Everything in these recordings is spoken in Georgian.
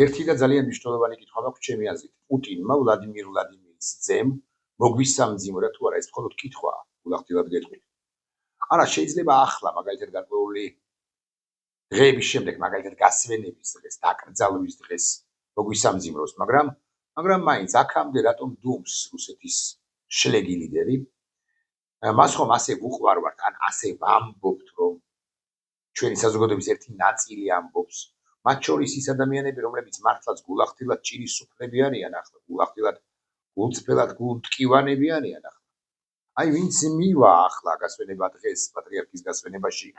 ერთი და ძალიან მნიშვნელოვანი კითხვა მაქვს ჩემი აზრით. პუტინმა ვლადიმირ ვლადიმირის ძემ მოგვისამძიმრა თუ არა, ეს მხოლოდ კითხვაა, ულახდილად გეტყვით. არა, შეიძლება ახლა მაგალითად გარკვეული დღეების შემდეგ, მაგალითად გასვენების დღეს, დაკრძალვის დღეს მოგვისამძიმროს, მაგრამ მაინც აქამდე რატომ დუმს რუსეთის შლეგი ლიდერი? მას ხომ ასე ვუყვარვართ, ან ასე ვამბობთ, რომ ჩვენი საზოგადოების ერთი ნაწილი ამბობს, მათ შორის ის ადამიანები, რომლებიც მართლაც გულახდილად ჭირისუფლები არიან ახლა, გულახდილად გულწრფელად გულმტკივანები არიან ახლა. აი, ვინც მივა ახლა გასვენება დღეს, პატრიარქის გასვენებაში,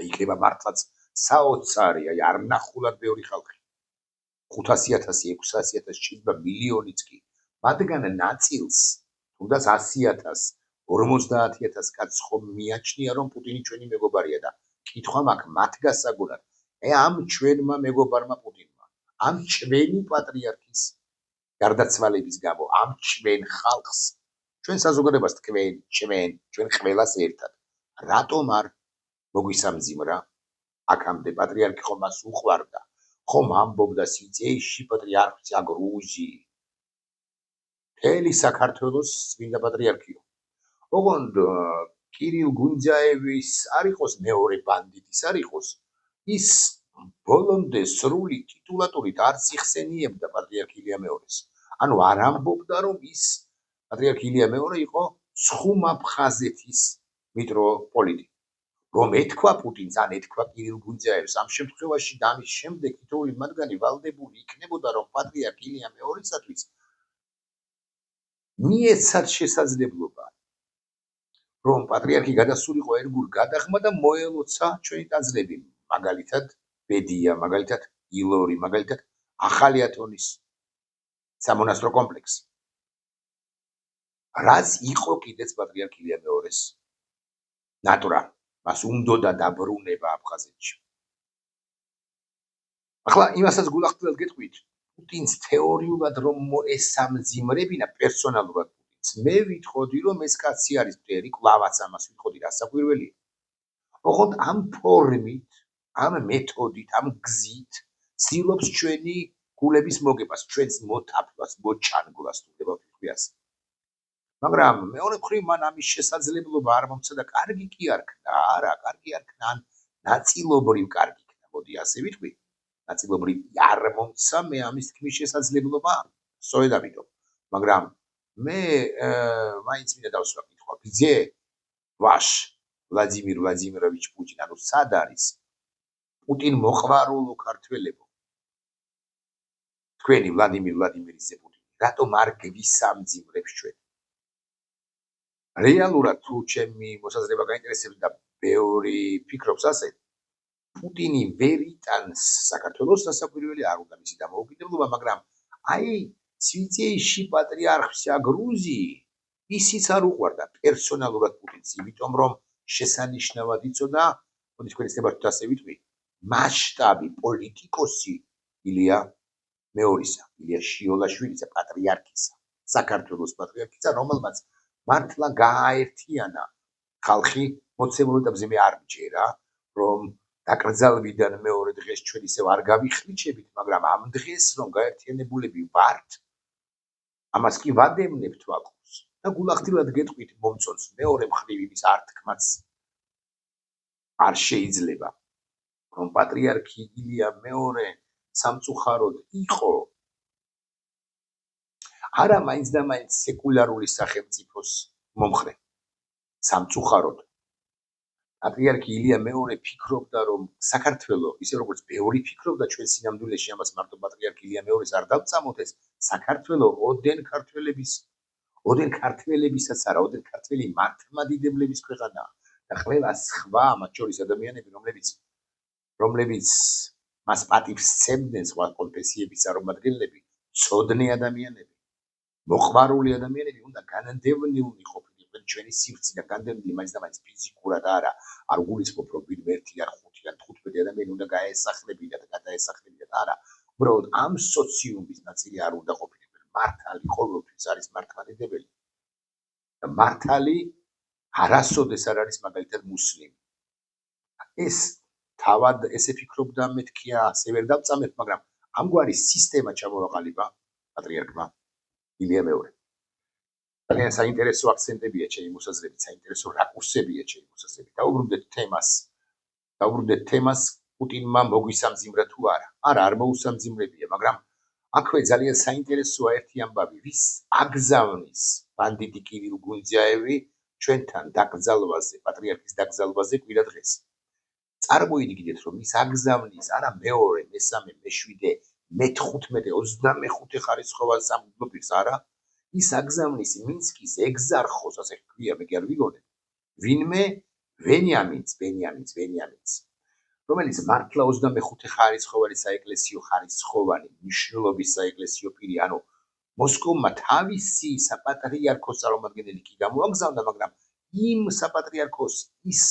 იქნება მართლაც საოცარი, აი არნახულად ბევრი ხალხი. 500,000, 600,000 შეიძლება მილიონიც კი. მათგან ნაწილს, თუნდაც 100,000, 50,000 კაცს ხომ მიაჩნია, რომ პუტინი ჩვენი მეგობარია და კითხვა მაქვს მათ გასაგონად. ამ ჩვენმა მეგობარმა პუტინმა, ამ ჩვენი პატრიარქის გარდაცვალების გამო, ამ ჩვენ ხალხს, ჩვენ საზოგადოებას თქვენ, ჩვენ ყველას ერთად. რატომ არ მოგვისამძიმრა? აქამდე პატრიარქი ხომ მას უყვარდა, ხომ ამბობდა სიწეიში პატრიარქია გრუზი. მთელი საქართველოს წმინდა პატრიარქიო. ოღონდ კირილ გუნძაევის არ იყოს მეორე ბანდიტის არ იყოს, ის ბოლომდე სრული ტიტულატურით არც იხსენიებდა პატრიარქ ილია მეორეს. ანუ არ ამბობდა, რომ ის პატრიარქ ილია მეორე იყო ცხუმ-აფხაზეთის მიტროპოლიტი. რომ ეთქვა პუტინს, ან ეთქვა კირილ გუნძაევს, ამ შემთხვევაში და ამის შემდეგ თითოეული მათგანი ვალდებული იქნებოდა, რომ პატრიარქ ილია მეორისათვის მიეცათ შესაძლებლობა, რომ პატრიარქი გადასულიყო ერგურ გადაღმა და მოელოცა ჩვენი ტაძრები, მაგალითად ბედია, მაგალითად ილორი, მაგალითად ახალი ათონის სამონასტრო კომპლექსი. რაც იყო კიდეც პატრიარქ ილია მეორეს ნატრა, მას უნდოდა დაბრუნება აფხაზეთში. ახლა იმასაც გულახდილად გეტყვით, პუტინს თეორიულად რომ ესამძიმრებინა პერსონალურად პუტინს, მე ვითხოვდი, რომ ეს კაცი არის მტერი, კლავაც ამას ვითხოვდი რასაკვირველია. ოღონდ ამ ფორმით, ამ მეთოდით, ამ გზით ცდილობს ჩვენი გულების მოგებას, ჩვენს მოთაფლას, მოჩანგვლას თუ ვთქვი ასე. მაგრამ მეორე მხრივ მან ამის შესაძლებლობა არ მომცა და კარგი კი არ ქნა, არა, კარგი არ ქნა, ნაწილობრივ კარგი ქნა, მოდი ასე ვიტყვი. ნაწილობრივ არ მომცა მე ამის თქმის შესაძლებლობა, სწორედ ამიტომ. მაგრამ მე მაინც მინდა დავსვა კითხვა, გძე ვაშ ვლადიმირ ვლადიმიროვიჩ პუტინ, ანუ სად არის პუტინ მოყვარულო ქართველებო? თქვენი ვლადიმირ ვლადიმირის ზე პუტინი, რატომ არ გვისამძიმრებს ჩვენ? რეალურად თუ ჩემი მოსაზრება გაინტერესებს და ბევრი ფიქრობს ასე, პუტინი ვერ იტანს საქართველოს სასაკვირველი არ უნდა მისი დამოუკიდებლობა, მაგრამ აი სვიცეიში პატრიარქია გრუზი ისიც არ უყვარდა პერსონალურად პუტინს, იმიტომ რომ შესანიშნავად იცოდა, მოდი თქვენი ნებართვით ასე ვიტყვი, მასშტაბი პოლიტიკოსი ილია მეორისა, ილია შიოლაშვილისა, პატრიარქისა, საქართველოს პატრიარქისა, რომელმაც მართლა გააერთიანა ხალხი მოცემულ ეტაპზე მე არ მჯერა, რომ დაკრძალვიდან მეორე დღეს ჩვენ ისევ არ გავიხლიჩებით, მაგრამ ამ დღეს რომ გაერთიანებულები ვართ, ამას კი ვადევნებთ ვაკუს და გულახდილად გეტყვით მომწონს მეორე მხრივ იმის არ თქმაც არ შეიძლება, რომ პატრიარქი ილია მეორე სამწუხაროდ იყო არა მაინც და მაინც სეკულარული სახელმწიფოს მომხრე, სამწუხაროდ. პატრიარქი ილია მეორე ფიქრობდა, რომ საქართველო, ისე როგორც ბევრი ფიქრობდა ჩვენ სინამდვილეში ამას მარტო პატრიარქი ილია მეორეს არ დავწამოთ ეს, საქართველო ოდენ ქართველებისაც არა, ოდენ ქართველი მართლმადიდებლების ქვეყანაა და ყველა სხვა, მათ შორის ადამიანები, რომლებიც მას პატივს სცემდნენ, სხვა კონფესიების წარმომადგენლები, ცოდნე ადამიანები, მოყვარული ადამიანები უნდა განდევნილნი ყოფილიყო ჩვენი სივრციდან განდევნილი მაინც და მაინც ფიზიკურად არა, არ გულისხმობ რომ ვინმე 1 ან 5 ან 15 ადამიანი უნდა გაესახლებინათ და გადაესახლებინათ, არა, უბრალოდ ამ სოციუმის ნაწილი არ უნდა ყოფილიყო. მართალი ყოველთვის არის მართლმადიდებელი და მართალი არასოდეს არ არის მაგალითად მუსლიმი. ეს თავად ესე ფიქრობდა მეთქია, ასე ვერ დავწამეთ, მაგრამ ამგვარი სისტემა ჩამოაყალიბა პატრიარქმა ილია მეორე. ძალიან საინტერესო აქცენტებია ჩემი მოსაზრებით, საინტერესო რაკურსებია ჩემი მოსაზრებით. დაუბრუნდეთ თემას, პუტინმა მოგვისამძიმრა თუ არა. არა, არ მოუსამძიმრებია, მაგრამ აქვე ძალიან საინტერესოა ერთი ამბავი, ვის აგზავნის ბანდიტი კირილ გუნძიაევი ჩვენთან დაკრძალვაზე, პატრიარქის დაკრძალვაზე კვირა დღეს. წარმოიდგინეთ, რომ ის აგზავნის არა მეორე, მესამე, მეშვიდე, მე-15, 25 ხარისხოვან სამგლობირს არა, ის აგზავნის მინსკის ეგზარხოს, ასე ჰქვია, მე კი არ ვიგონებ, ვინმე ვენიამინს, რომელიც მართლა 25 ხარისხოვანი საეკლესიო ხარისხოვანი მნიშვნელობის საეკლესიო პირი, ანუ მოსკოვმა თავისი საპატრიარქოს წარმომადგენელი კი გამოაგზავნა, მაგრამ იმ საპატრიარქოს ის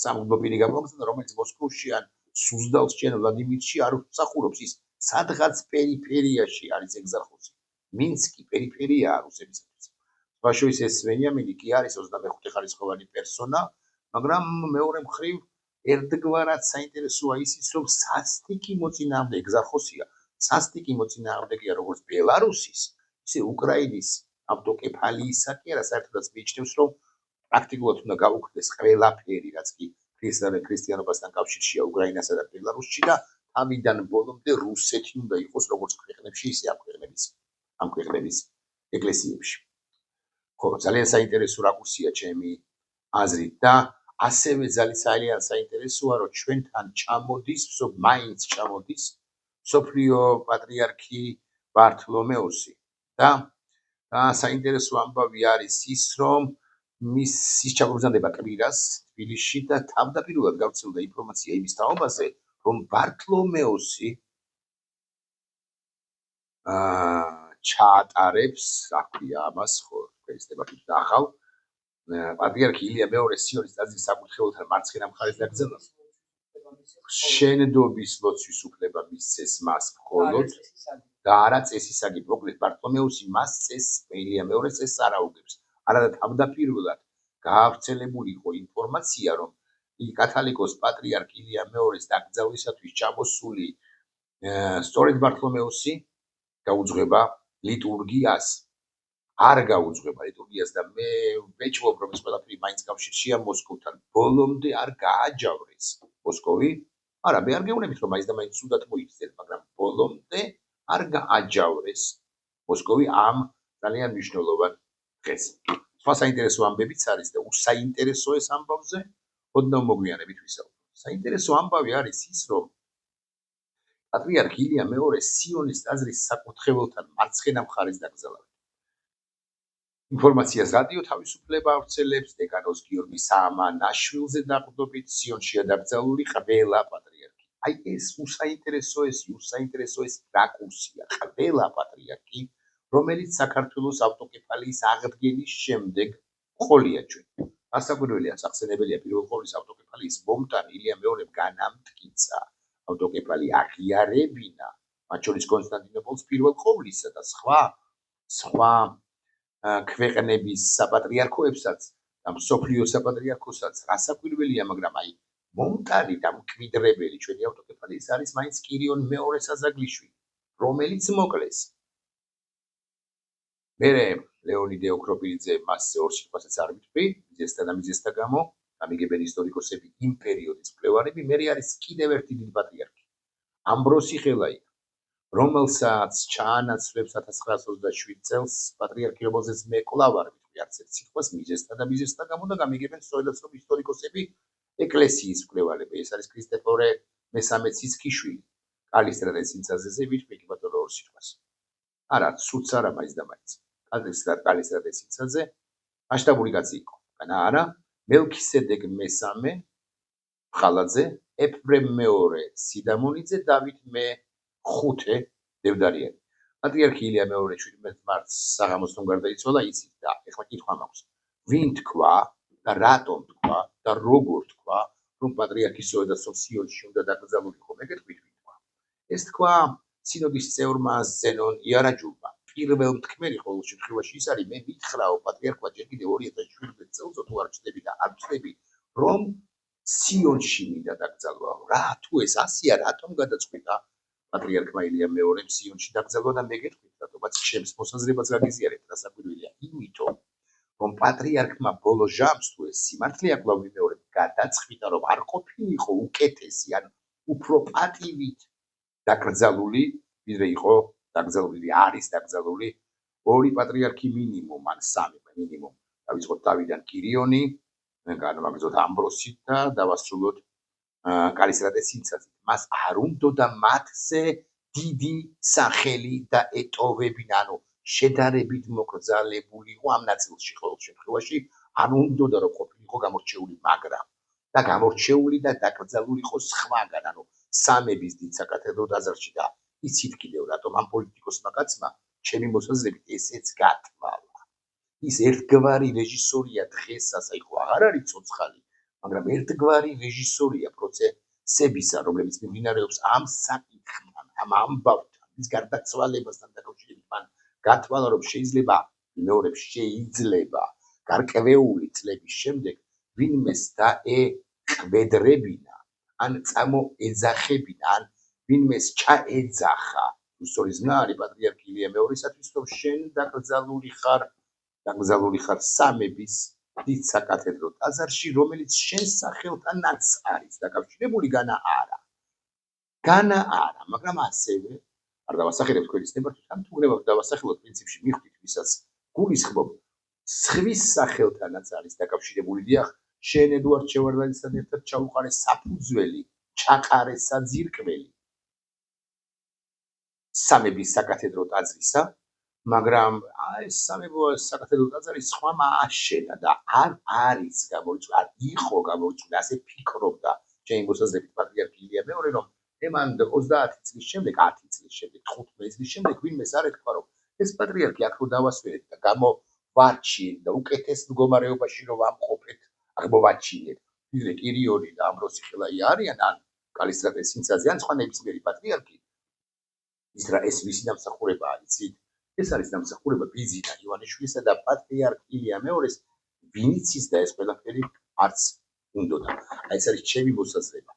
სამგლობირი გამოაგზავნა, რომელიც მოსკოვში ან სუზდალში ან ვლადიმირში არ მსახურობს, ის სადღაც პერიფერიაში არის ეგზარხოსი. მინსკი პერიფერიაა რუსებისათვის. სხვა შორის ეს ვენიამინი კი არის 25 ხარისხოვანი პერსონა, მაგრამ მეორე მხრივ ერთგვარად საინტერესოა ისიც, რომ სასტიკი მოწინააღმდეგე ეგზარხოსია. სასტიკი მოწინააღმდეგეა როგორც ბელარუსის, ისე უკრაინის ავტოკეფალიისა კი არა, საერთოდაც მიიჩნევს, რომ პრაქტიკულად უნდა გაუქმდეს ყველაფერი, რაც კი ქრისტიანობასთან კავშირშია უკრაინასა და ბელარუსში და ამიდან ბოლომდე რუსეთი უნდა იყოს როგორც ქვეყნებში, ისე ამ ქვეყნების ეკლესიებში. ხო, ძალიან საინტერესო რაკურსია ჩემი აზრით და ასევე ძალიან საინტერესოა, რომ ჩვენთან მაინც ჩამოდის მსოფლიო პატრიარქი ბართლომეოსი და საინტერესო ამბავი არის ის, რომ ის ჩაგრძელდება კვირას თბილისში და თავდაპირველად გავრცელდა ინფორმაცია იმის თაობაზე, რომ ბართლომეოსი ჩაატარებს, რა ქვია ამას, ხო, ესდება თუ დახავ, პატრიარქი ილია მეორე სიონის ტაძრის საკურთხეველთან მარცხენა მხარეს დაკრძალვას. შენდობის ლოცვის უფლება მისცეს მას მხოლოდ და არა წესისაგი. მოკლედ ბართლომეოსი მას ილია მეორე წესს არ აუგებს. არადა თავდაპირველად გაავრცელებული იყო ინფორმაცია, რომ კათოლიკოს პატრიარქ ილია მეორეს დაკრძალვისათვის ჩამოსული სწორედ ბართლომეოსი გაუძღვება ლიტურგიას. არ გაუძღვება ლიტურგიას და მე ვეჭვობ, რომ ეს ყველაფერი მაინც კავშირშია მოსკოვთან. ბოლომდე არ გააჯავრეს მოსკოვი. არა, მე არ გეუბნებით, რომ მაინც და მაინც სუდად მოიქცეთ, მაგრამ ბოლომდე არ გააჯავრეს მოსკოვი ამ ძალიან მნიშვნელოვან დღეს. სხვა საინტერესო ამბებიც არის და უსაინტერესო ეს ამბავზე ოდნავ მოგვიანებით ვისაუბროთ. საინტერესო ამბავი არის ის, რომ პატრიარქ ილია მეორე სიონის ტაძრის საკურთხეველთან მარცხენა მხარეს დაკრძალავენ. ინფორმაციას რადიო თავისუფლება ავრცელებს, დეკანოზ გიორგი საამანაშვილზე დაყრდნობით სიონშია დაკრძალული ყველა პატრიარქი. აი ეს უსაინტერესო ეს რაკურსია, ყველა პატრიარქი, რომელიც საქართველოს ავტოკეფალიის აღდგენის შემდეგ ყოლია ჩვენ. ასაკვირველია, სახსენებელია პირველ ყოვლისა ავტოკეფალიის მომტანი ილია მეორემ განამტკიცა ავტოკეფალი აღიარებინა, მათ შორის კონსტანტინოპოლს პირველ ყოვლისა და სხვა ქვეყნების საპატრიარქოებსაც და მსოფლიო საპატრიარქოსაც რასაკვირველია, მაგრამ აი მომტანი და მკვიდრებელი ჩვენი ავტოკეფალიის არის მაინც კირიონ მეორე საზაგლიშვილი, რომელიც მოკლეს. მერე ლეონიდე ოქროპილიძე მასზე ორ სიტყვასაც არ ვიტყვი, მიზესთა გამო, ამიგებენ ისტორიკოსები იმ პერიოდის მკვლევარები, მერე არის კიდევ ერთი დიდი პატრიარქი, ამბროსი ხელაია, რომელსაც ჩაანაცვლებს 1927 წელს პატრიარქი, რომელზეც მე კვლავ არ ვიტყვი არც ერთ სიტყვას, მიზესთა გამო და გამიგებენ სწორედაც, რომ ისტორიკოსები ეკლესიის მკვლევარები, ეს არის ქრისტეფორე მესამე ციცქიშვილი, კალისტრატეს სინცაზეზე ვიტყვი კი ბატონო ორ სიტყვას. არა, ცუც არა მაინც და მაინც. კალისტრატეს სინცაზე მასშტაბური კაცი იყო. არა, მელქისედეკ მესამე ხალაძე, ეფრემ მეორე სიდამონიძე, დავით მე-5 დევდარიანი. პატრიარქი ილია მეორე 17 მარტს საღამოსთან გარდაიცვალა, იცით და ეხლა კითხვა მაქვს. ვინ თქვა და რატომ თქვა და როგორ თქვა, რომ პატრიარქი სწორედაც სიონში უნდა დაკრძალულიყო? მე გეტყვით ვინ თქვა. ეს თქვა სინოდის წევრმა ზენონ იარაჯულმა. პირველ მტკმერი ყოველ შემთხვევაში ის არის, მე მითხრაო პატრიარქმა ჯერ კიდევ 2017 წელს თუ არ ვწდები და არ ვწდები, რომ სიონში მინდა დაკრძალვაო. რა თუ ეს ასია, რატომ გადაწყვიტა პატრიარქმა ილიამ მეორემ სიონში დაკრძალვა და მე გეტყვით, რატომაც ჩემს მოსაზრებას გაგიზიარებთ, რასაკვირველია, იმიტომ რომ პატრიარქმა ბოლო ჟამს თუ ეს სიმართლე აკლავი მეორე გადაწყვიტა, რომ არ ყოფილიყო უკეთესი ან უფრო პატივით დაკრძალული, ვიდრე იყო დაკრძალული, არის დაკრძალული ორი პატრიარქი მინიმუმ ან სამი მინიმუმ. დავიწყოთ დავიდან კირიონი, განვაგრძოთ ამბროსით და დავასრულოთ კალისტრატე სინცაძით. მას არ უნდოდა მათზე დიდი სახელი და ეტოვებინა, ანუ შედარებით მოკრძალებულიყო ამ ნაწილში ყოველ შემთხვევაში, არ უნდოდა რომ ყოფილიყო გამორჩეული, მაგრამ და გამორჩეული და დაკრძალულიყო სხვაგან, ანუ სამების დიდ საკათედრო ტაძარში და იცით კიდევ რატომ ამ პოლიტიკოსმა კაცმა ჩემი მოსაზრებით ესეც გათვალა. ის ერთგვარი რეჟისორია დღესაც, აი ხო აღარ არის ცოცხალი, მაგრამ ერთგვარი რეჟისორია პროცესებისა, რომლებიც მიმდინარეობს ამ საკითხთან, ამ ამბავთან, ის გარდაცვალებასთან დაკავშირებით მან გათვალა, რომ შეიძლება გარკვეული წლების შემდეგ ვინმეს დაეყვედრებინა, ან წამოეძახებინა, ან ვინმეს ჩაეძახა. უსწორი ზმნა არის პატრიარქ ილია მეორისათვის, რომ შენ დაკრძალული ხარ სამების დიდ საკათედრო ტაძარში, რომელიც შენ სახელთანაც არის დაკავშირებული, განა არა, მაგრამ ასევე არ დავასახელებ თქვენი ცნებართვის, ამ თუგნებად დავასახელოთ პრინციპში მიხვდით, ვისაც გულისხმობ, სხვის სახელთანაც არის დაკავშირებული. დიახ, შენ ედუარდ შევარდნაძესთან ერთად ჩაუყარე საფუძველი, ჩაყარე საძირკველი სამების საკათედრო ტაძრისა, მაგრამ ეს სამების საკათედრო ტაძარი სხვა ააშენა და არ არის გამორიცხული, არ იყო გამორიცხული, ასე ფიქრობდა ჩემი მოსაზრებით პატრიარქ ილია მეორე, რომ მან 30 წლის შემდეგ, 10 წლის შემდეგ, 15 წლის შემდეგ ვინმეს არ ეთქვა, რომ ეს პატრიარქი აქ რო დავასვენეთ და გამოვარჩიეთ და უკეთეს მდგომარეობაში რომ ამყოფეთ, აღმოვაჩინეთ, ვიდრე კირიონი და ამბროსი ხელაი არიან, ან კალისტრატე სინცაძე, ან სხვა ნებისმიერი პატრიარქი, ეს მისი დამსახურებაა, იცით? ეს არის დამსახურება ბიზინა ივანიშვილისა და პატრიარქ ილია მეორეს, ვინც ის და ეს ყველაფერი არც უნდოდა. აი ეს არის ჩემი მოსაზრება.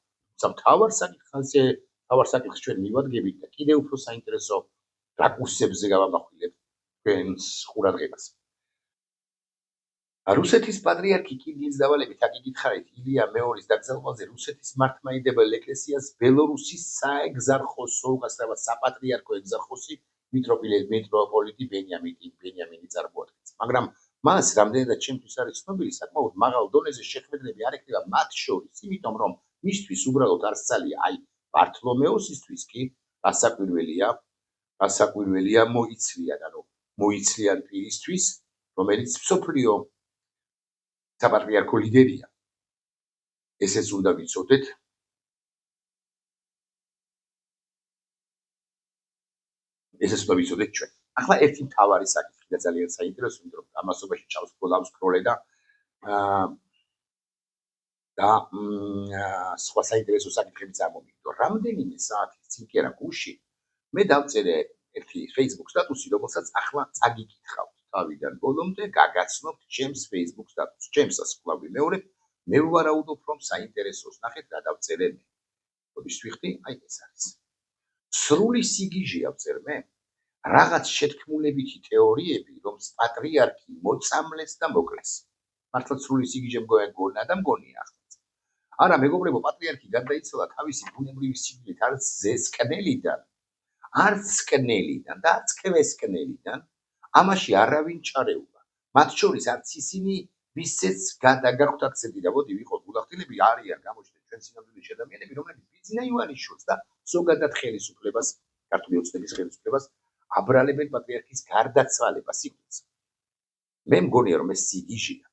მთავარ საკითხს ჩვენ მივადგებით და კიდევ უფრო საინტერესო რაკურსებზე გავამახვილებთ თქვენს ყურადღებას. რუსეთის პატრიარქი კირილის დავალებით აკითხარით ილია მეორის დაკრძალვაზე რუსეთის მართლმადიდებელ ეკლესიას ბელორუსის საეგზარხოსო საპატრიარქო ეგზარხოსი მიტროპოლიტი ბენიამინი წარმოადგენს. მაგრამ მას რამდენადაც ჩემთვის არის ცნობილი, საკმაოდ მაღალ დონეზე შეხვედრები არ ექნება მათ შორის, იმიტომ რომ მისთვის უბრალოდ არ სწალია, აი ბართლომეოსისთვის კი რასაკვირველია მოიცლიან, ანუ მოიცლიან პირისთვის, რომელიც მსოფლიო საპატრიარქო ლიდერია. ესეც უნდა ვიცოდეთ. ჩვენ. ახლა ერთი მთავარი საკითხი და ძალიან საინტერესო, იმიტომ რომ ამასობაში ჩავს სკროლე და სხვა საინტერესო საკითხები წარმომიდგო. რამდენიმე საათის წინ კი არა გუშინ მე დავწერე ერთი Facebook სტატუსი, რომელსაც ახლა წაგიკითხავთ თავიდან ბოლომდე, გაგაცნობთ ჩემს Facebook სტატუსს. ჩემს ასკლავი მეორე, მე ვარაუდობ, რომ საინტერესოს ნახეთ რა დავწერე მე. როდის ვიხდი, აი ეს არის. სრული სიგიჟე ავწერ მე, რაღაც შეთქმულებითი თეორიები, რომ პატრიარქი მოწამლეს და მოკლეს. მართლაც სრული სიგიჟე მგონა და მგონია ახლა. არა, მეგობრებო, პატრიარქი გარდაიცვალა თავისი ბუნებრივი სიგიჟით, არც ზესკნელიდან, არც კნელიდან და არც ქვესკნელიდან. ამაში არავინ ჩარეულა. მათ შორის არც ისინი, ვისაც გადაგახვდათ ცედი და მოდი ვიყოთ გულახდილები, არიან გამოჩნდნენ ჩვენ სინამდვილეში ადამიანები, რომლებიც ბიძინა ივანიშვილს და ზოგადად ხელისუფლებას, ქართული ოცნების ხელისუფლებას აბრალებენ პატრიარქის გარდაცვალებას იგულს. მე მგონია, რომ ეს სიგიჟეა.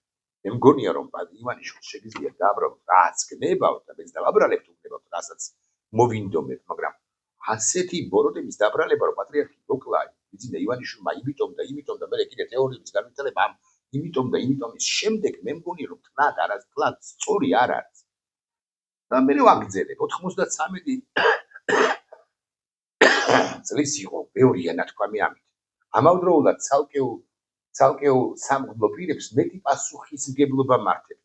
მე მგონია, რომ ივანიშვილს შეგიძლია დააბრალოთ რაც გნებავთ და მეც დავაბრალებთ უგნებავთ, რასაც მოვინდომებთ, მაგრამ ასეთი ბოროტების დაბრალება, რომ პატრიარქი მოკლა ბიძინა ივანიშვილმა იმიტომ და მე კიდე თეორიების განვითარება ამ იმიტომ და იმიტომის შემდეგ მე მგონია, რომ თლად სწორი არ არის. და მე ვაგრძელებ 93 წლის იყო ბევრია ნათქვამი ამით. ამავდროულად ცალკეულ სამღვდლო პირებს მეტი პასუხისმგებლობა მართებთ.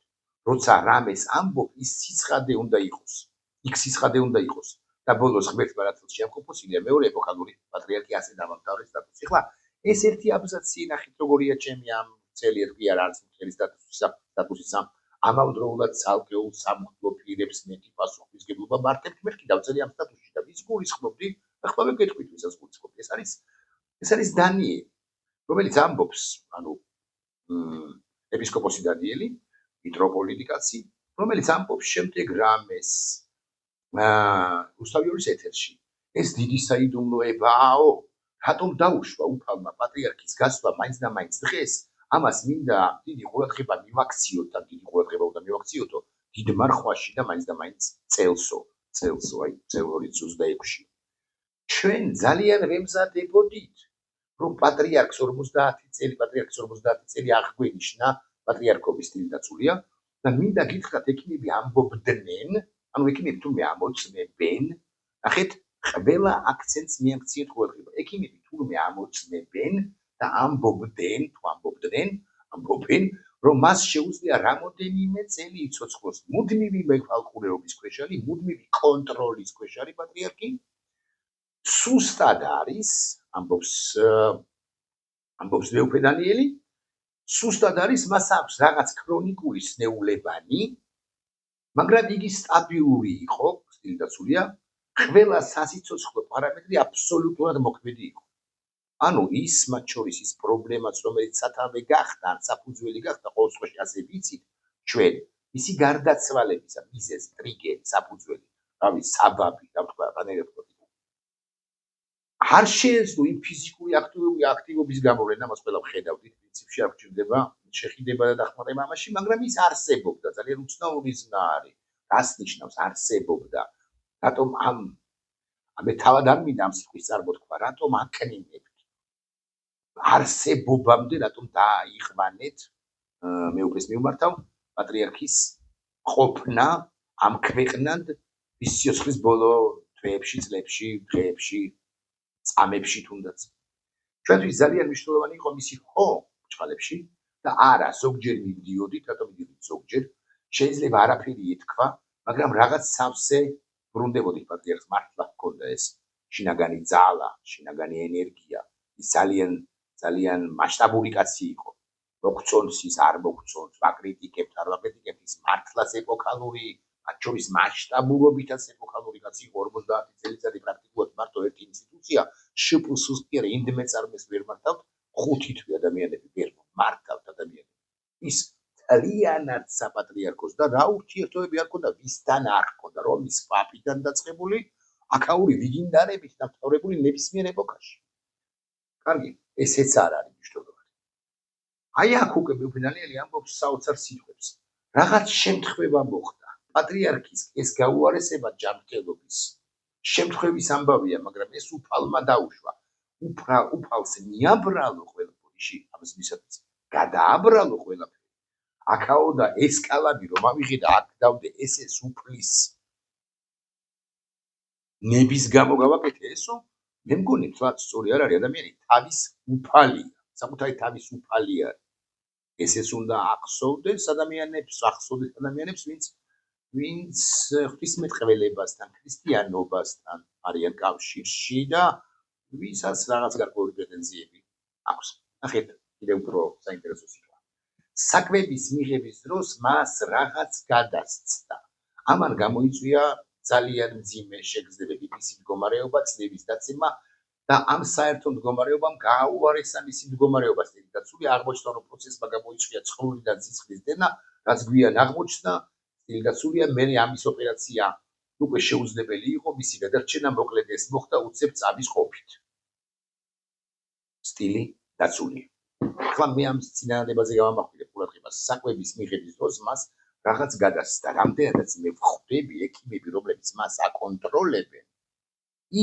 როცა რამეს ამბობ, ის სიცხადე უნდა იყოს. იქ სიცხადე უნდა იყოს. და ბოლოს ღმერთმა რა თქმა შეამყოფოსილია მეორე ეპოქალური პატრიარქი ასე დამამთავრეს სტატუსი. ახლა ეს ერთი აბზაცი ნახეთ როგორია ჩემი ამ წელი რკი არ არის მთელი სტატუსისა ამავდროულად ცალკეულ სამხლო პირებს მეტი პასუხისმგებლობა მარტებთ მე კი დავწერე ამ სტატუსში და ვის გულისხმობდი ახლა მე გეტყვით ვისაც გულისხმობდი ეს არის დანიელი რომელიც ამბობს ანუ ეპისკოპოსი დანიელი მიტროპოლიტი კაცი რომელიც ამბობს შემდეგ რამეს რუსთავიორის ეთერში ეს დიდი საიდუმლოებაო რატომ დაუშვა უფალმა პატრიარქის გასვლა მაინც და მაინც დღეს ამას მინდა დიდი ყურადღება მივაქციოთ და დიდი ყურადღება უნდა მივაქციოთო დიდ მარხვაში და მაინც წელსო აი წელ 2026-ში ჩვენ ძალიან ვემზადებოდით რომ პატრიარქს 50 წელი აღგვენიშნა პატრიარქობის ტილდაცულია და მინდა გითხრათ ექიმები ამბობდნენ ანუ ექიმები თურმე ამოწმებენ ნახეთ ყველა აქცენტს მიაქციეთ ყურადღება ექიმები თურმე ამოწმებენ და ამბობენ რომ მას შეუძლია რამოდენიმე წელი იცოცხლოს მუდმივი მეხალხურეობის ქვეშ არის მუდმივი კონტროლის ქვეშ არის პატრიარქი სუსტად არის ამბობს ლეოფე დანიელი სუსტად არის მას აქვს რაღაც ქრონიკული სნეულებანი მაგრამ იგი სტაბილური იყო სტილდაცულია ყველა სასიცოცხლო პარამეტრი აბსოლუტურად მოქმედი იყო ანუ ის მათ შორის ის პრობლემაც რომელიც სათავე გახდა ან საფუძველი გახდა ყოველ შემთხვევაში ასე ვიცით ჩვენ მისი გარდაცვალებისა მიზეზი ტრიგერი საფუძველი რავი საბაბი და თქვა რანერებო არ შეეძლო იმ ფიზიკური აქტივობის გამოვლენა მას ყველა ვხედავდით პრინციპში არ გჭირდება შეხიდება და დახმარება ამაში მაგრამ ის არსებობდა ძალიან უცნაური ზნა არის რას ნიშნავს არსებობდა რატომ მე თავად არ მინდა ამ სიტყვის წარმოთქვა რატომ აკნინებთ არსებობამდე რატომ დააიყვანეთ მე უფლის მიმართავ პატრიარქის ყოფნა ამ ქვეყნად ის სიცოცხლის ბოლო თვეებში წლებში დღეებში წამებში თუნდაც ჩვენთვის ძალიან მნიშვნელოვანი იყო მისი ხო ბჭყალებში და არა ზოგჯერ მივდიოდით რატომ მივდიოდით ზოგჯერ შეიძლება არაფერი ეთქვა მაგრამ რაღაც სავსე ბრუნდებოდით პატრიარქს მართლა ჰქონდა ეს შინაგანი ძალა შინაგანი ენერგია ის ძალიან მასშტაბური კაცი იყო მოგწონს ის არ მოგწონს ვაკრიტიკებთ არ ვაკრიტიკებთ ის მართლაც ეპოქალური მათ შორის მასშტაბურობითაც ეპოქალური კაცი იყო 50 წელიწადი პრაქტიკულად მარტო ერთი ინსტიტუცია შპს-ს კი არა იმდენმე წარმეს ვერ მართავთ 5 თვე ადამიანები ვერ მართავთ ადამიანები ის ძალიანად საპატრიარქოს და რა ურთიერთობები არ ქონდა ვისთან არ ქონდა რომის პაპიდან დაწყებული აქაური ვიგინდარებით დამთავრებული ნებისმიერ ეპოქაში კარგი ესეც არ არის მნიშვნელოვანი აი აქ უკვე მეუფინანიელი ამბობს საოცარ სიტყვებს რაღაც შემთხვევა მოხდა პატრიარქის ეს გაუარესება ჯანმრთელობის შემთხვევის ამბავია მაგრამ ეს უფალმა დაუშვა უფალს მიაბრალო ყველაფერი ამას ვისაც გადააბრალო ყველაფერი აქაო და ესკალადი რომ ავიღე და აქ დავდე ეს უფლის ნების გამო გავაკეთე ესო მე მგონი თვაც სწორი არ არის ადამიანი თავის უფალია საკუთარი თავის უფალია ესეც უნდა ახსოვდეს ადამიანებს ვინც ღვთისმეტყველებასთან ქრისტიანობასთან არიან კავშირში და ვისაც რაღაც გარკვეული პრეტენზიები აქვს ნახეთ კიდევ უფრო საინტერესო სიტყვა საკვების მიღების დროს მას რაღაც გადასცდა ამან გამოიწვია ძალიან მძიმე შეგრძნებები მისი მდგომარეობა ცნების დაცემა და ამ საერთო მდგომარეობამ გააუარესა მისი მდგომარეობა სტილდაცული აღმოჩნდა რომ პროცესმა გამოიწვია ცხოველი და სისხლის დენა რაც გვიან აღმოჩნდა სტილდაცულია მე ამის ოპერაცია უკვე შეუძლებელი იყო მისი გადარჩენა მოკლედ ეს მოხდა უცებ წამის ყოფით სტილი დაცული ახლა მე ამ წინააღმდეგობაზე გამამახვილებ ყურადღებას საკვების მიღების დროს მას რაღაც გადასცდა რამდენადაც მე ვხვდები ექიმები რომლებიც მას აკონტროლებენ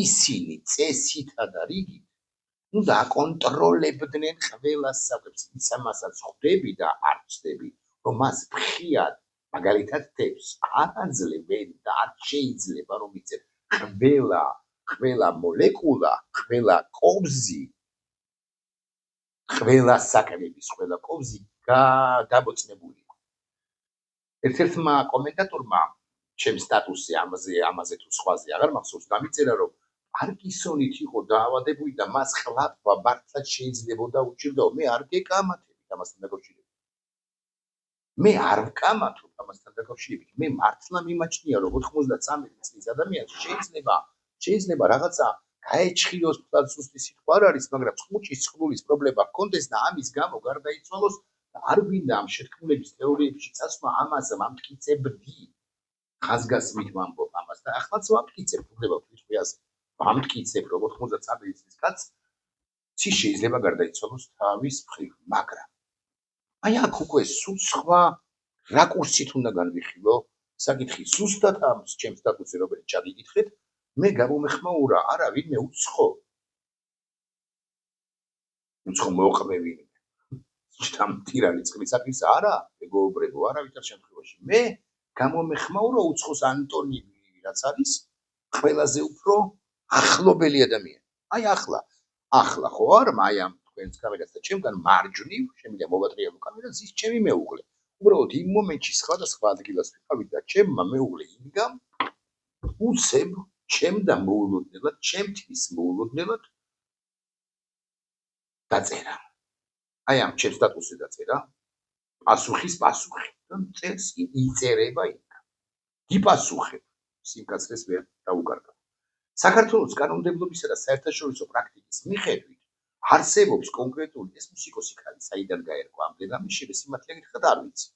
ისინი წესითა და რიგით უნდა აკონტროლებდნენ ყველა საკვებს ისამასაც ხვდები და არ ვწდები რომ მას ფრიად მაგალითად თებს არ აძლევენ და არ შეიძლება რომ იცებ ყველა მოლეკულა ყველა კობზი ყველა საკვების ყველა კობზი დამოწმებული ერთ-ერთმა კომენტატორმა ჩემ სტატუსზე ამაზე თუ სხვაზე აღარ მახსოვს დამიწერა რომ პარკინსონით იყო დაავადებული და მას ყლაპვა მართლაც შეიძლებოდა უჭირდაო მე არ გეკამათებით ამასთან დაკავშირებით მე არ ვკამათობ ამასთან დაკავშირებით მე მართლა მიმაჩნია რომ 93 წლის ადამიანს შეიძლება რაღაცა გაეჭხიოს თქვა ზუსტი სიტყვა არ არის მაგრამ წყუჭის წყლულის პრობლემა ჰქონდეს და ამის გამო გარდაიცვალოს და არ გვინდა ამ შეთქმულების თეორიებში წასვლა ამაზე მამტკიცებდი ხაზგასმით ვამბობ ამას და ახლაც ვამტკიცებ უბრალოდ ვიტყვიაზე ვამტკიცებ რომ 93 წლის კაცს შეიძლება გარდაიცვალოს თავის მხრივ მაგრამ აი აქ უკვე სულ სხვა რაკურსით უნდა განვიხილო საკითხი ზუსტად ამ ჩემ სტატუსზე რომელიც ჩაგიკითხეთ მე გამომეხმაურა არა ვინმე უცხო მოყმევი შთამტირალი წყლისაკის არა მეგობრებო არავითარ შემთხვევაში მე გამომეხმაურა უცხოს ანტონი რაც არის ყველაზე უფრო ახლობელი ადამიანი აი ახლა ხო არ აი ამ თქვენს კამერას და ჩემგან მარჯვნივ შემიძლია მოვატრიალო კამერა ზის ჩემი მეუღლე უბრალოდ იმ მომენტში სხვადასხვა ადგილას ვიყავით და ჩემმა მეუღლე იმგამ უცებ ჩემდა მოულოდნელად ჩემთვის მოულოდნელად დაწერა აი ამ ჩემ სტატუსზე დაწერა პასუხი და წერს იწერება იქ გიპასუხებ სიმკაცრეს ვერ დაუკარგავ საქართველოს კანონმდებლობისა და საერთაშორისო პრაქტიკის მიხედვით არსებობს კონკრეტული ეს მუსიკოსი ხარი საიდან გაერკვა ამ დედამისში სიმართლე გითხრათ არ ვიცი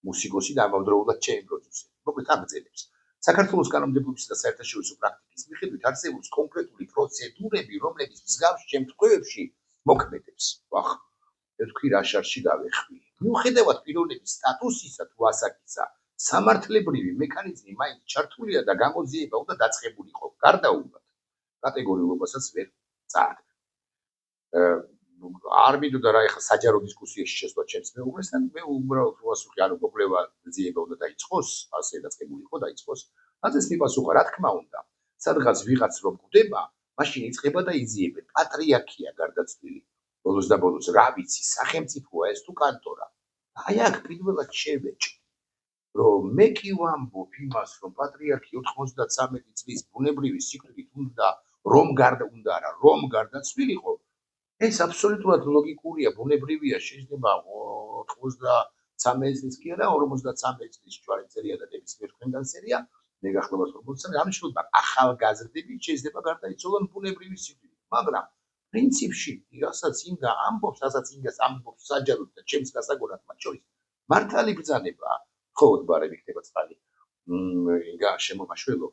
მუსიკოსი და ამავდროულად ჩემ პროდიუსერი მოკლედ აგრძელებს საქართველოს კანონმდებლობისა და საერთაშორისო პრაქტიკის მიხედვით არსებობს კონკრეტული პროცედურები რომლებიც მსგავს შემთხვევებში მოქმედებს ვახ თქვი რა შარში გავეხმი მიუხედავად პიროვნების სტატუსისა თუ ასაკისა სამართლებრივი მექანიზმი მაინც ჩართულია და გამოძიება უნდა დაწყებულიყო გარდაუვალად კატეგორიულობასაც ვერ წარდგა არ მინდოდა რა ეხლა საჯარო დისკუსიაში შესვლა ჩემს მეუღლესთან მე უბრალოდ ვასუხე ანუ მოკვლევა ძიება უნდა დაიწყოს ასე დაწყებულიყო დაიწყოს ასეც მიპასუხა რა თქმა უნდა სადღაც ვიღაც რომ გვდება მაშინ იწყება და იძიება პატრიარქია გარდაცვლილი ბოლოს და ბოლოს რა ვიცი სახელმწიფოა ეს თუ კანტორა აი აქ პირველად შევეჭი რომ მე კი ვამბობ იმას რომ პატრიარქი 93 წლის ბუნებრივი სიკვდილით უნდა რომ გარდაცვლილიყო ეს აბსოლუტურად ლოგიკურია ბუნებრივია შეიძლება 93 წლის კი არა 53 წლის ჯვარეწერია და ნებისმიერ თქვენგან სერია მე გახლავართ 40 ამ შეიძლება ახალგაზრდები შეიძლება გარდაიცვალონ ბუნებრივი სიკვდილით მაგრამ პრინციპში რასაც ინგა ამბობს რასაც ინგას ამბობს საჯაროდ და ჩემს გასაგონად მათ შორის მართალი ბრძანება ხოლმე ბარები ხდება წყალი ინგა შემომაშველო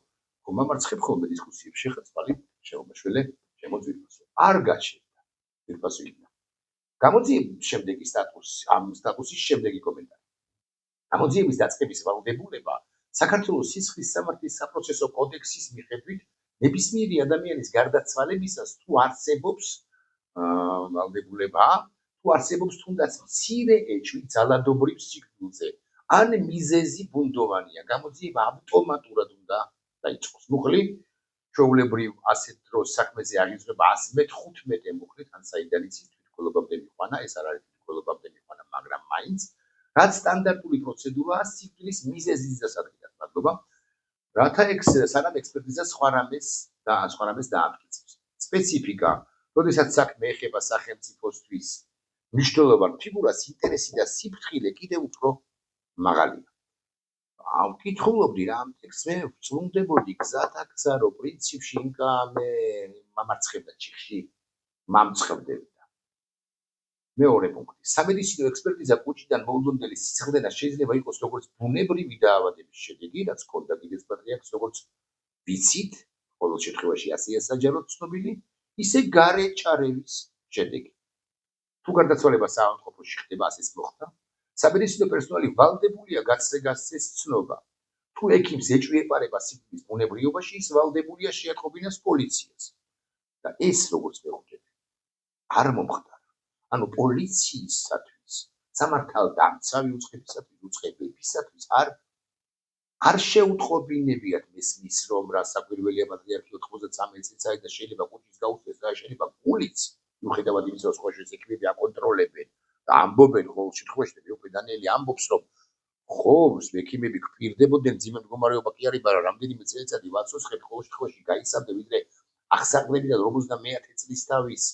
ხომ ამარცხებ ხოლმე დისკუსიებში ხა წყალი შემომაშველე შემოძვირფასო არ გაჩერდა ვირფასოინა გამოძიების შემდეგი ამ სტატუსის შემდეგი კომენტარი გამოძიების დაწყების ვალდებულება საქართველოს სისხლის სამართლის საპროცესო კოდექსის მიხედვით ნებისმიერი ადამიანის გარდაცვალებისას თუ არსებობს ვალდებულება თუ არსებობს თუნდაც მცირე ეჭვი ძალადობრივ სიკვდილზე ან მიზეზი ბუნდოვანია გამოძიება ავტომატურად უნდა დაიწყოს მოხლი ჩვეულებრივ ასეთ დროს საქმეზე აღიძვრება 115 მოხლით ან საიდან იცის თვითმკვლელობამდე მიყვანა ეს არ არის თვითმკვლელობამდე მიყვანა მაგრამ მაინც რაც სტანდარტული პროცედურაა სიკვდილის მიზეზის დასადგენად მადლობა რათა სანამ ექსპერტიზა სხვა რამეს დაამტკიცებს სპეციფიკა როდესაც საქმე ეხება სახელმწიფოსთვის მნიშვნელოვან ფიგურას ინტერესი და სიფრთხილე კიდევ უფრო მაღალია ვკითხულობდი რა ამ ტექსტს მე ვწუნდებოდი გზათა გზა რომ პრინციპში ინკა მე მამარცხებდა ჩიხში მამწყებდებდა მეორე პუნქტი სამედიცინო ექსპერტიზა კუჭიდან მოულოდნელი სისხლდენა შეიძლება იყოს როგორც ბუნებრივი დაავადების შედეგი რაც ჰქონდა კიდეც პატრიარქს როგორც ვიცით ყოველ შემთხვევაში ასეა საჯაროდ ცნობილი ისე გარეჭარევის შედეგი თუ გარდაცვალება საავადმყოფოში ხდება ასეც მოხდა სამედიცინო პერსონალი ვალდებულია გასცეს ცნობა თუ ექიმს ეჭვი ეპარება სიკვდილის ბუნებრივობაში ის ვალდებულია შეატყობინოს პოლიციას და ეს როგორც მეხუთე არ მომხდარა ანუ პოლიციისათვის სამართალდამცავი უწყებებისათვის არ შეუტყობინებიათ მესმის რომ რა საკვირველია პატრიარქი 93 წელს არის და შეიძლება კუჭის გაუწეს და შეიძლება გულიც მიუხედავად იმისა რომ სხვა შეექმნები აკონტროლებენ და ამბობენ ყოველ შემთხვევაში მეუღლე დანიელი ამბობს რომ ხო, ექიმები გვპირდებოდნენ, ძიმე მდგომარეობა კი არის, მაგრამ რამდენიმე წელიწადი ვაცოცხლეთ, ყოველ შემთხვევაში გაიცავდა, ვიდრე აღსაყრდენიდან 51 წლისთავის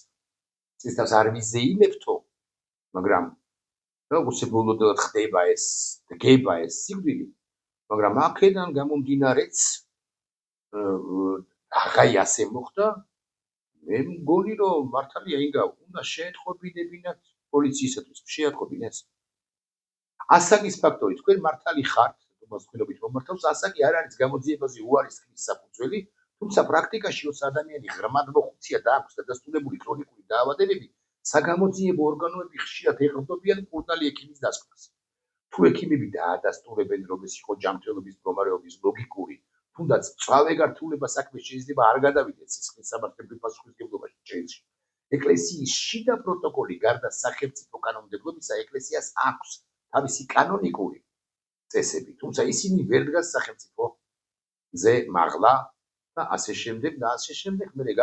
არ ვიზეიმებთო, მაგრამ უსებულოდოდ ხდება ეს, დგება ეს სიკვდილი, მაგრამ აქედან გამომდინარეც აღაი ასე მოხდა, მე მგონი რომ მართალია ინგა უნდა შეეთყობინებინათ პოლიციისათვის, შეატყობინეს. ასაკის ფაქტორი, თქვენ მართალი ხართ, მოსყიდობით მომართავს, ასაკი არ არის გამოძიებაზე უარის ხმის საფუძველი, თუმცა პრაქტიკაში ოს ადამიანი ღრმად მოხუცია და აქვს დადასტურებული ქრონიკული დაავადებები, საგამოძიებო ორგანოები ხშირად ეყრდნობიან მკურნალი ექიმის დასკვნას. თუ ექიმები დაადასტურებენ, რომ ეს იყო ჯანმრთელობის მდგომარეობის ლოგიკური, თუნდაც მწვავე გართულება საქმე შეიძლება არ გადავიდეს სისხლის სამართლებრივ პასუხისმგებლობაში ჭრილში. ეკლესიის შიდა პროტოკოლი გარდა სახელმწიფო კანონმდებლობისა ეკლესიას აქვს თავისი კანონიკური წესები, თუმცა ისინი ვერ დგას სახელმწიფოზე მაღლა და ასე შემდეგ და ასე შემდეგ. მე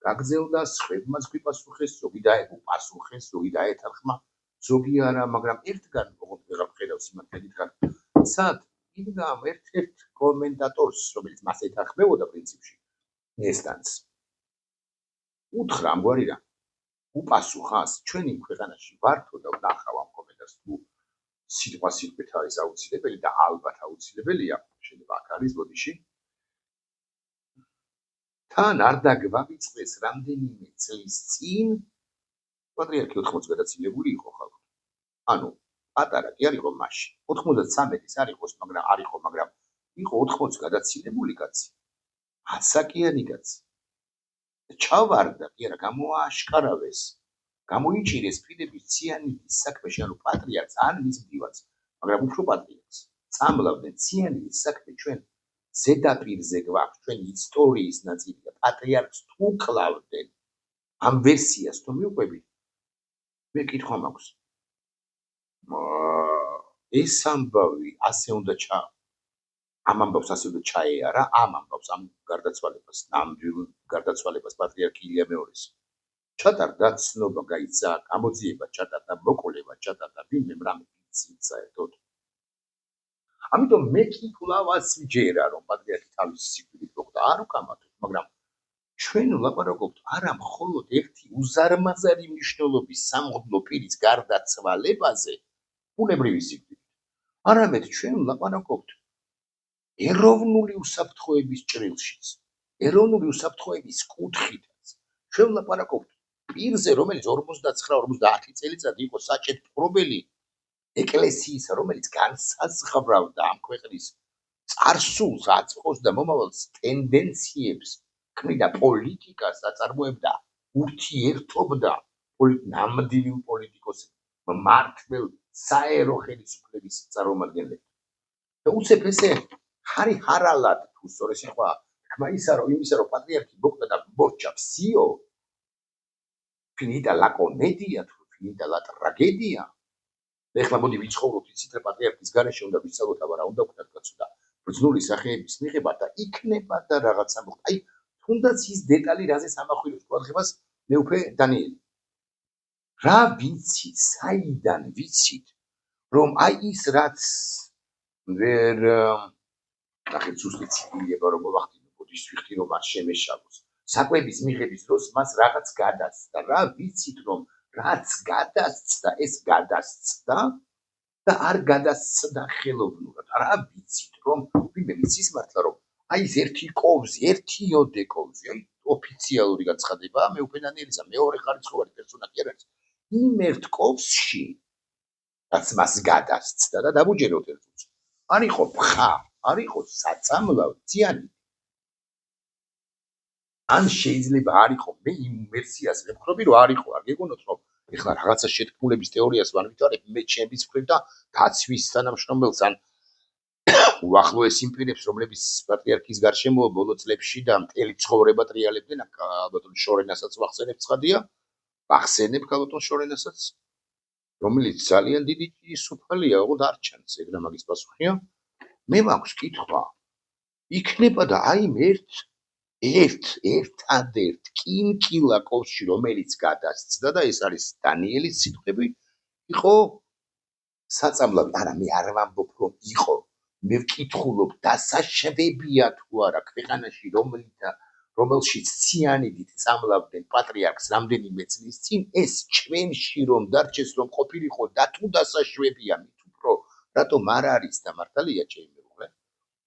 გაგრძელდა სხვებმაც გვიპასუხეს, ზოგი დაეპასუხეს, ზოგი დაეთანხმა, ზოგი არა, მაგრამ ერთგან ოღონდ ვეღარ ვხედავ სიმართლე გითხრათ. სად იდგა ერთ-ერთ კომენტატორს, რომელიც მას ეთანხმებოდა პრინციპში, ესტანს. უთხრა ამგვარი რამ, უპასუხას, ჩვენ იმ ქვეყანაში ვართო და ვნახავ ამ კომენტარს, თუ სიტყვით არის აუცილებელი და ალბათ აუცილებელია, შეიძლება აქ არის ბოდიში. თან არ დაგვავიწყდეს რამდენიმე წლის წინ პატრიარქი 80 გადაცილებული იყო ხალხო. ანუ პატარა კი არ იყო მაშინ. 93-ის არ იყო, მაგრამ იყო 80 გადაცილებული კაცი. ასაკიანი კაცი. ჩავარდა, კი არა, გამოააშკარავეს, გამოიჭირეს ფიდების ციანიდის საქმეში, ანუ პატრიარქს ან მის მდივანს, მაგრამ უფრო პატრიარქს. წამლავდნენ ციანიდის საქმე ჩვენ ზედაპირზე გვაქვს, ჩვენი ისტორიის ნაწილი და პატრიარქს თუ კლავდნენ, ამ ვერსიას თუ მივყვებით, მე კითხვა მაქვს. ეს ამბავი ასე უნდა ამ ამბავს ასე უნდა ჩაეარა, ამ ამბავს, ამ გარდაცვალებას, ნამდვილ გარდაცვალებას პატრიარქ ილია მეორის. ჩატარდა ცნობა, გაიცა გამოძიება, ჩატარდა მოკვლევა, ჩატარდა ვინმე რამე საერთოდ. ამიტომ მე კი კვლავაც ვჯერა, რომ პატრიარქი თავისი სიკვდილით მოხდა, არ უკამათოთ, მაგრამ ჩვენ ვლაპარაკობთ არა მხოლოდ ერთი უზარმაზარი მნიშვნელობის სამღვდლო პირის გარდაცვალებაზე, ბუნებრივი სიკვდილით, არამედ ჩვენ ვლაპარაკობთ ეროვნული უსაფრთხოების ჭრილშიც, ეროვნული უსაფრთხოების კუთხითაც. ჩვენ ვლაპარაკობთ პირზე, რომელიც 49-50 წელიწად იყო საჭეთპრობელი ეკლესიისა, რომელიც განსაზღვრავდა ამ ქვეყნის წარსულს, აწმყოს და მომავალს ტენდენციებს, ქმნიდა პოლიტიკას, აწარმოებდა ურთიერთობდა ნამდვილ პოლიტიკოსებს, მმართველ საერო ხელისუფლების წარმომადგენლებს. და უცებ ესე ხარი ჰარალად თუ სწორედ სიტყვა თქმა იმისა, რომ პატრიარქი მოკვდა და მორჩა ფსიო, finita la commedia, finita la tragedia. ეხლა მოდი ვიცხოვროთ იცით რა პატრიარქის გარეშე უნდა ვიცალოთ, აბა რა უნდა ვქნათ კაცო და ბრძნული სახეების მიღება და იქნება და რაღაცა მოხდა. აი, თუნდაც ის დეტალი, რაზე სამახვილოს ყურადღებას მე უფე დანიელი. რა ვიცი, საიდან ვიცით, რომ აი ის რაც ვერ ნახეთ ზუსტი ციგილება რომ მოვახდინო, ბოდიშ ვიხდი რომ არ შემეშალოს. საკვების მიღების დროს მას რაღაც გადასცდა. რა ვიცით, რომ რაც გადასცდა, ეს გადასცდა და არ გადასცდა ხელოვნურად. რა ვიცით, რომ ვინმე მიცის მართლა, რომ აი ეს ერთი კოვზი, ერთი იოდე კოვზი, აი ოფიციალური განცხადებაა, მე უფე დანიელისა მეორე ხარისხოვანი პერსონა კი არ არის. იმ ერთ კოვზში, რაც მას გადასცდა და დაბუჯეროთ ერთს. არ იყო ფხა, არ იყო საწამლავ, ციანი. ან შეიძლება არ იყო, მე იმ ვერსიას ვებხრობი, რომ არ იყო, არ გეგონოთ, რომ ეხლა რაღაცა შეთქმულების თეორიას ვანვითარებ, მე ჩემის მხრივ და დაცვის თანამშრომელს ან უახლოეს იმ პირებს, რომლებიც პატრიარქის გარშემოა ბოლო წლებში და მთელი ცხოვრება ტრიალებდნენ, ალბათ შორენასაც ვახსენებ ცხადია, ვახსენებ ქალბატონ შორენასაც, რომელიც ძალიან დიდი სუფალია, ოღონდ არ ჩანს, ეგრე მაგის პასუხია. მე მაქვს კითხვა, იქნება და აი ერთადერთ კინკილა კოვში, რომელიც გადასცდა და ეს არის დანიელის სიტყვები, იყო საწამლავი არა მე არ ვამბობ რომ იყო მე ვკითხულობ დასაშვებია თუ არა ქვეყანაში რომელშიც ციანიდით წამლავდნენ პატრიარქს რამდენიმე წლის წინ ეს ჩვენში რომ დარჩეს რომ ყოფილიყო და თუ დასაშვებია მით უფრო რატომ არ არის და მართალია ჩემი მეუღლე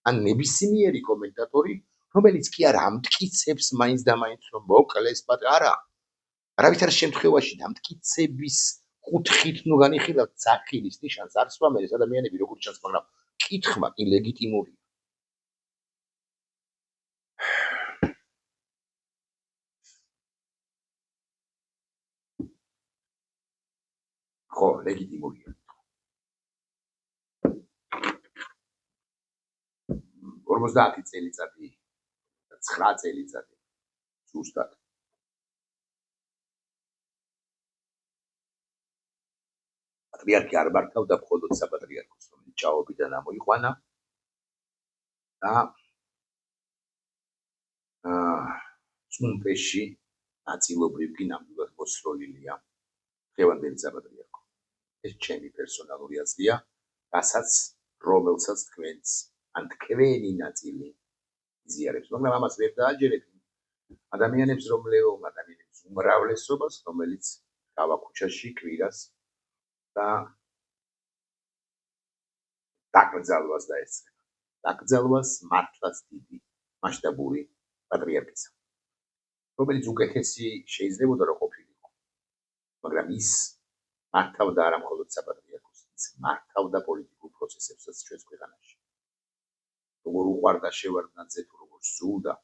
ან ნებისმიერი კომენტატორი რომელიც კი არ ამტკიცებს მაინც და მაინც რომ მოკლეს არა არავითარ შემთხვევაში დამტკიცების კუთხით ნუ განიხილავთ ძახილის ნიშანს არ სვამენ ეს ადამიანები როგორც ჩანს მაგრამ კითხვა კი ლეგიტიმურია ხო ლეგიტიმურია 50 წელიწადი 9 წელიწადი ზუსტად პატრიარქი არ მართავდა მხოლოდ საპატრიარქოს რომელიც ჭაობიდან ამოიყვანა და წუნპეში ნაწილობრივ კი ნამდვილად მოსროლილია დღევანდელი საპატრიარქო ეს ჩემი პერსონალური აზრია რომელსაც თქვენს ან თქვენი ნაწილი იზიარებს მაგრამ ამას ვერ დააჯერებ ადამიანებს ადამიანებს უმრავლესობას რომელიც გავა ქუჩაში კვირას და დაკრძალვას დაესწრება დაკრძალვას მართლაც დიდი მასშტაბური პატრიარქისა რომელიც უკეთესი შეიძლებოდა რომ ყოფილიყო მაგრამ ის მართავდა არა მხოლოდ საპატრიარქოს ის მართავდა პოლიტიკურ პროცესებსაც ჩვენს ქვეყანაში როგორ უყვარდა შევარდნაძე თუ როგორ სულდა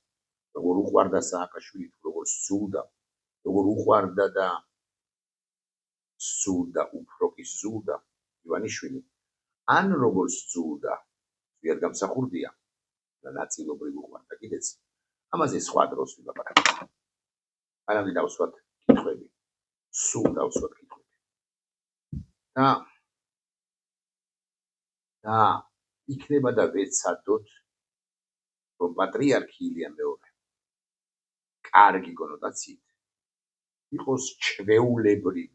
როგორ უყვარდა სააკაშვილი თუ როგორ სულდა როგორ უყვარდა და სულდა უფრო კი სულდა ივანიშვილი ან როგორ სულდა ვერ გამსახურდია და ნაწილობრივ უყვარდა კიდეც ამაზე სხვა დროს ვილაპარაკებთ ანამდე დავსვათ კითხვები სულ დავსვათ კითხვები და იქნება და ვეცადოთ რომ პატრიარქი ილია მეორე კარგი კონოტაციით იყოს ჩვეულებრივი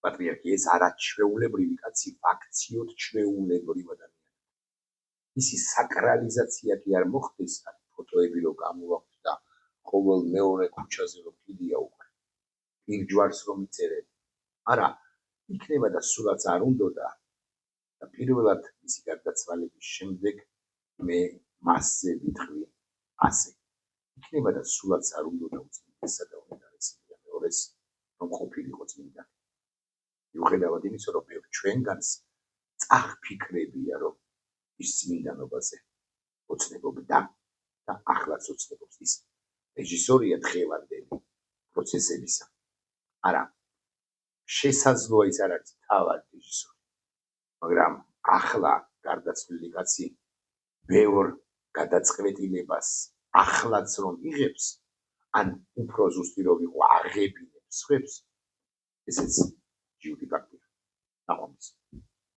პატრიარქი ეს არა ჩვეულებრივი კაცი აქციოდ ჩვეულებრივ ადამიანები ისი საკრალიზაცია კი არ მოხდეს ფოტოები რომ გამოვაქვთ და ყოველ მეორე ქუჩაზე რომ კიდია უკვე პირჯვარს რომ იწერენ არა იქნება და სულაც არ უნდოდა და პირველად ისი გარდაცვალების შემდეგ მე მასზე ვიტყვი ასე იქნება და სულაც არ უნდოდა უწმინდესა და უნდარესია მეორეს რომ ყოფილიყო წმინდანი მიუხედავად იმისა რომ ჩვენგანს წახფიქრებია რომ ის წმინდანობაზე ოცნებობდა და ახლაც ოცნებობს ის რეჟისორია დღევანდელი პროცესებისა არა შესაძლოა ის არ არის თავად რეჟისორი მაგრამ ახლა გარდაცვლილი კაცი ბევრ გადაწყვეტილებას ახლაც რომ იღებს ან უფრო ზუსტი რომ იყო აღებინებს ხებს ესეც ჯიუტი ფაქტია ნაყოფის